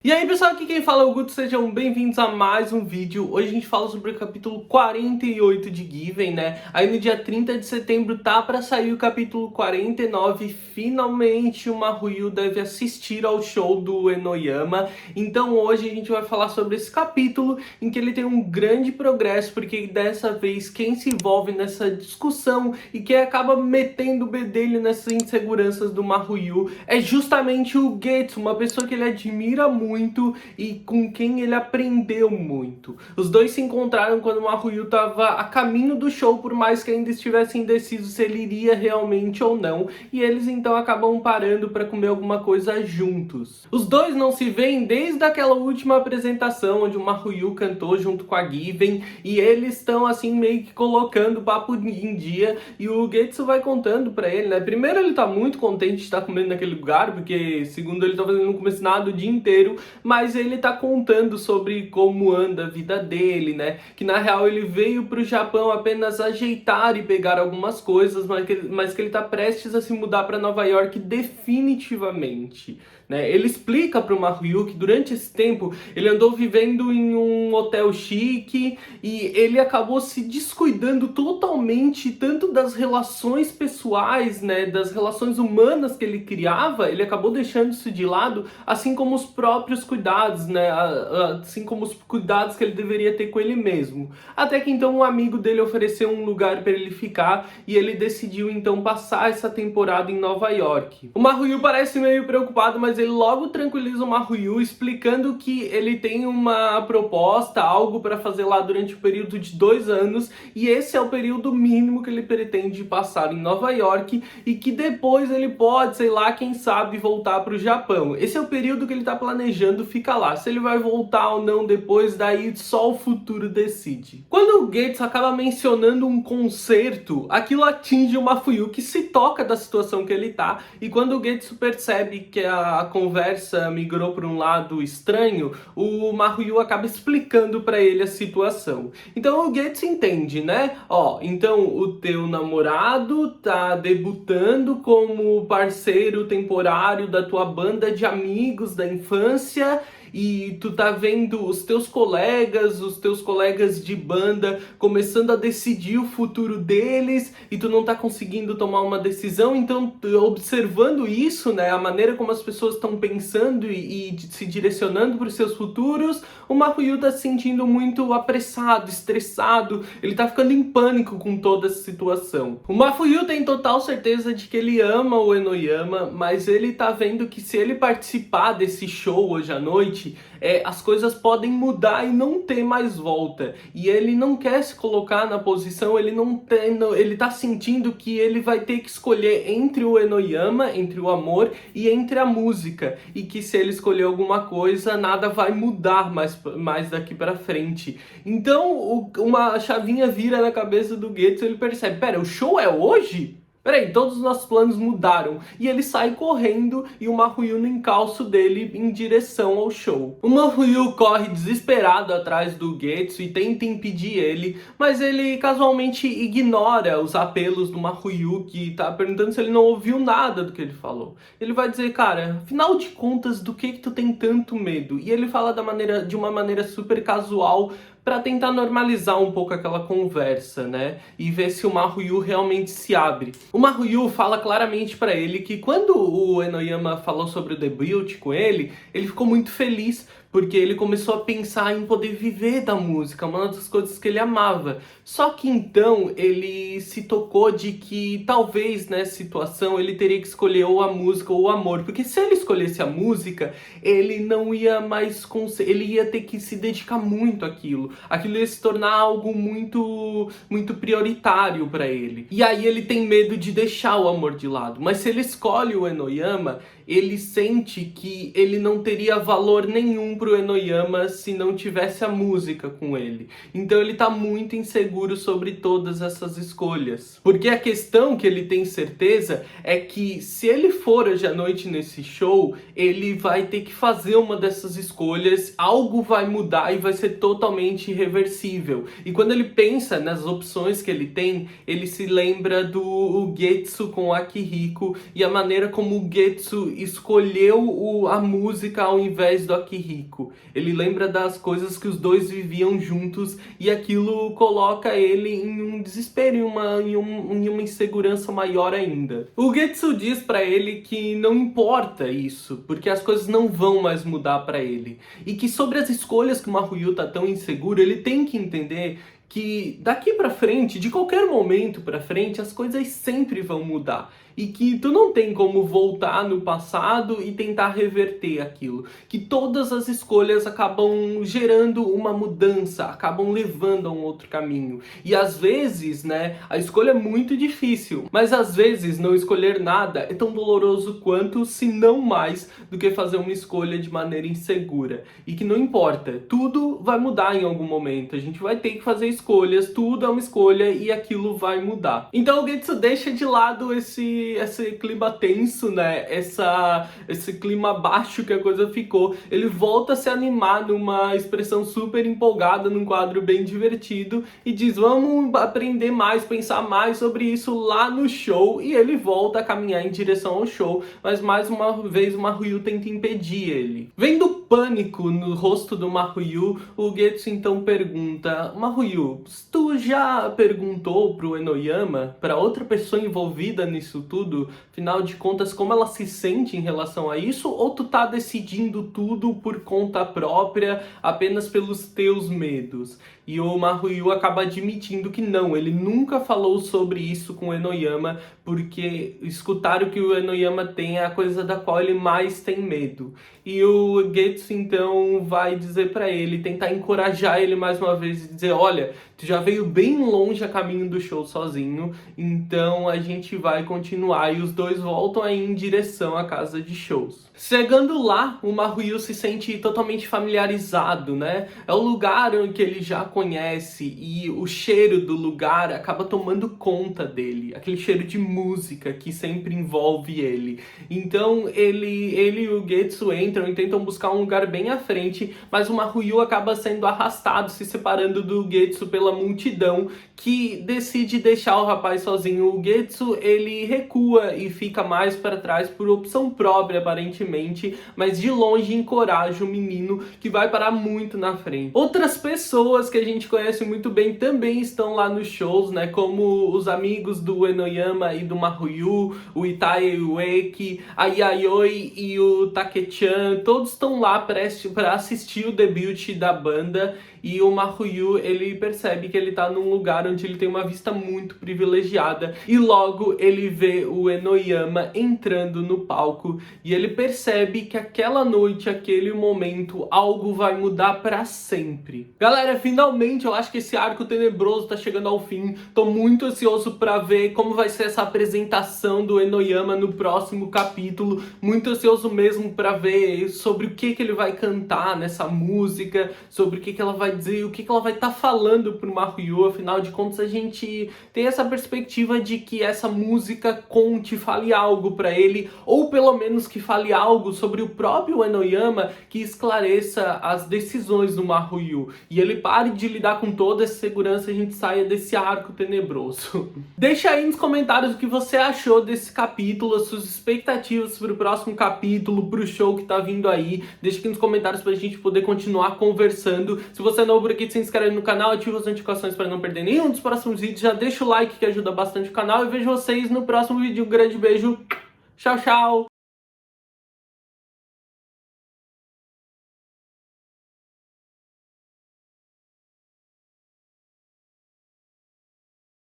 E aí pessoal, aqui quem fala é o Guto, sejam bem-vindos a mais um vídeo. Hoje a gente fala sobre o capítulo 48 de Given, né? Aí no dia 30 de setembro tá pra sair o capítulo 49, finalmente o Maruyu deve assistir ao show do Enoyama. Então hoje a gente vai falar sobre esse capítulo, em que ele tem um grande progresso, porque dessa vez quem se envolve nessa discussão e quem acaba metendo o bedelho nessas inseguranças do Maruyu é justamente o Getsu, uma pessoa que ele admira muito e com quem ele aprendeu muito. Os dois se encontraram quando o Maruyu estava a caminho do show, por mais que ainda estivesse indeciso se ele iria realmente ou não, e eles então acabam parando para comer alguma coisa juntos. Os dois não se veem desde aquela última apresentação onde o Maruyu cantou junto com a Given, e eles estão assim meio que colocando o papo em dia, e o Getsu vai contando para ele, né? Primeiro ele tá muito contente de estar comendo naquele lugar, porque segundo ele tá fazendo um comecinado o dia inteiro, mas ele tá contando sobre como anda a vida dele, né? Que na real ele veio pro Japão apenas ajeitar e pegar algumas coisas, mas que ele tá prestes a se mudar para Nova York definitivamente, né? Ele explica pro Maruyu que durante esse tempo ele andou vivendo em um hotel chique e ele acabou se descuidando totalmente tanto das relações pessoais, né, das relações humanas que ele criava, ele acabou deixando isso de lado, assim como os próprios cuidados, né, assim como os cuidados que ele deveria ter com ele mesmo. Até que então um amigo dele ofereceu um lugar para ele ficar e ele decidiu então passar essa temporada em Nova York. O Maruyu parece meio preocupado, mas ele logo tranquiliza o Maruyu explicando que ele tem uma proposta, algo para fazer lá durante o período de 2 anos, e esse é o período mínimo que ele pretende passar em Nova York e que depois ele pode, sei lá, quem sabe voltar para o Japão. Esse é o período que ele está planejando ficar lá. Se ele vai voltar ou não depois, daí só o futuro decide. Quando o Getsu acaba mencionando um concerto, aquilo atinge o Maruyu, que se toca da situação que ele tá, e quando o Getsu percebe que a conversa migrou para um lado estranho, o Maruyu acaba explicando para ele a situação. Então o Getsu entende, né? Ó, então o teu namorado tá debutando como parceiro temporário da tua banda de amigos da infância e tu tá vendo os teus colegas de banda começando a decidir o futuro deles e tu não tá conseguindo tomar uma decisão. Então, observando isso, né, a maneira como as pessoas estão pensando e se direcionando para os seus futuros, o Maruyu tá se sentindo muito apressado, estressado, ele tá ficando em pânico com toda essa situação. O Maruyu tem total certeza de que ele ama o Enoyama, mas ele tá vendo que se ele participar desse show hoje à noite, as coisas podem mudar e não ter mais volta. E ele não quer se colocar na posição, ele tá sentindo que ele vai ter que escolher entre o Enoyama, entre o amor e entre a música. E que se ele escolher alguma coisa, nada vai mudar mais daqui pra frente. Então, uma chavinha vira na cabeça do Getsu, ele percebe, pera, o show é hoje? Peraí, todos os nossos planos mudaram. E ele sai correndo e o Maruyu no encalço dele em direção ao show. O Maruyu corre desesperado atrás do Getsu e tenta impedir ele, mas ele casualmente ignora os apelos do Maruyu, que tá perguntando se ele não ouviu nada do que ele falou. Ele vai dizer, cara, afinal de contas, do que tu tem tanto medo? E ele fala de uma maneira super casual, para tentar normalizar um pouco aquela conversa, né? E ver se o Maruyu realmente se abre. O Maruyu fala claramente para ele que quando o Enoyama falou sobre o debut com ele ficou muito feliz, porque ele começou a pensar em poder viver da música, uma das coisas que ele amava. Só que então ele se tocou de que talvez nessa situação ele teria que escolher ou a música ou o amor, porque se ele escolhesse a música, ele não ia mais ele ia ter que se dedicar muito àquilo. Aquilo ia se tornar algo muito prioritário para ele. E aí ele tem medo de deixar o amor de lado. Mas se ele escolhe o Enoyama, ele sente que ele não teria valor nenhum pro Enoyama se não tivesse a música com ele. Então ele tá muito inseguro sobre todas essas escolhas. Porque a questão que ele tem certeza é que se ele for hoje à noite nesse show, ele vai ter que fazer uma dessas escolhas, algo vai mudar e vai ser totalmente irreversível. E quando ele pensa nas opções que ele tem, ele se lembra do Getsu com o Akihiko e a maneira como o Getsu escolheu a música ao invés do Akihiko. Ele lembra das coisas que os dois viviam juntos e aquilo coloca ele em um desespero, em uma insegurança maior ainda. O Getsu diz pra ele que não importa isso, porque as coisas não vão mais mudar pra ele. E que sobre as escolhas que o Maruyu tá tão inseguro, ele tem que entender que daqui pra frente, de qualquer momento pra frente, as coisas sempre vão mudar. E que tu não tem como voltar no passado e tentar reverter aquilo. Que todas as escolhas acabam gerando uma mudança, acabam levando a um outro caminho. E às vezes, né, a escolha é muito difícil. Mas às vezes não escolher nada é tão doloroso quanto, se não mais, do que fazer uma escolha de maneira insegura. E que não importa, tudo vai mudar em algum momento. A gente vai ter que fazer escolhas, tudo é uma escolha e aquilo vai mudar. Então o Getsu deixa de lado esse clima tenso, né? Esse clima baixo que a coisa ficou. Ele volta a se animar numa expressão super empolgada, num quadro bem divertido e diz, vamos aprender mais, pensar mais sobre isso lá no show. E ele volta a caminhar em direção ao show, mas mais uma vez o Maruyu tenta impedir ele. Vendo pânico no rosto do Maruyu, o Getsu então pergunta, Maruyu, tu já perguntou pro Enoyama, pra outra pessoa envolvida nisso tudo, afinal de contas, como ela se sente em relação a isso? Ou tu tá decidindo tudo por conta própria, apenas pelos teus medos? E o Maruyu acaba admitindo que não, ele nunca falou sobre isso com o Enoyama, porque escutar o que o Enoyama tem é a coisa da qual ele mais tem medo. E o Getsu então vai dizer pra ele, tentar encorajar ele mais uma vez e dizer, olha, tu já veio bem longe a caminho do show sozinho, então a gente vai continuar. E os dois voltam aí em direção à casa de shows. Chegando lá, o Maruyu se sente totalmente familiarizado, né? É o lugar que ele já conhece e o cheiro do lugar acaba tomando conta dele. Aquele cheiro de música que sempre envolve ele. Então ele e o Getsu entram e tentam buscar um lugar bem à frente, mas o Maruyu acaba sendo arrastado, se separando do Getsu pela multidão, que decide deixar o rapaz sozinho. O Getsu, ele recua e fica mais para trás por opção própria, aparentemente, mas de longe encoraja o menino, que vai parar muito na frente. Outras pessoas que a gente conhece muito bem também estão lá nos shows, né, como os amigos do Enoyama e do Maruyu, o Itai e o Eki, a Yayoi e o Take-chan, todos estão lá para assistir o debut da banda. E o Maruyu, ele percebe que ele tá num lugar onde ele tem uma vista muito privilegiada. E logo ele vê o Enoyama entrando no palco. E ele percebe que aquela noite, aquele momento, algo vai mudar pra sempre. Galera, finalmente eu acho que esse arco tenebroso tá chegando ao fim. Tô muito ansioso pra ver como vai ser essa apresentação do Enoyama no próximo capítulo. Muito ansioso mesmo pra ver sobre o que ele vai cantar nessa música, sobre o que ela vai dizer, o que ela vai estar falando pro Maruyu. Afinal de contas, a gente tem essa perspectiva de que essa música conte, fale algo pra ele, ou pelo menos que fale algo sobre o próprio Enoyama, que esclareça as decisões do Maruyu. E ele pare de lidar com toda essa segurança e a gente saia desse arco tenebroso. Deixa aí nos comentários o que você achou desse capítulo, as suas expectativas pro próximo capítulo, pro show que tá vindo aí. Deixa aqui nos comentários pra gente poder continuar conversando. Se você é novo por aqui, se inscreve no canal, ativa as notificações para não perder nenhum dos próximos vídeos. Já deixa o like que ajuda bastante o canal e vejo vocês no próximo vídeo. Um grande beijo, tchau, tchau!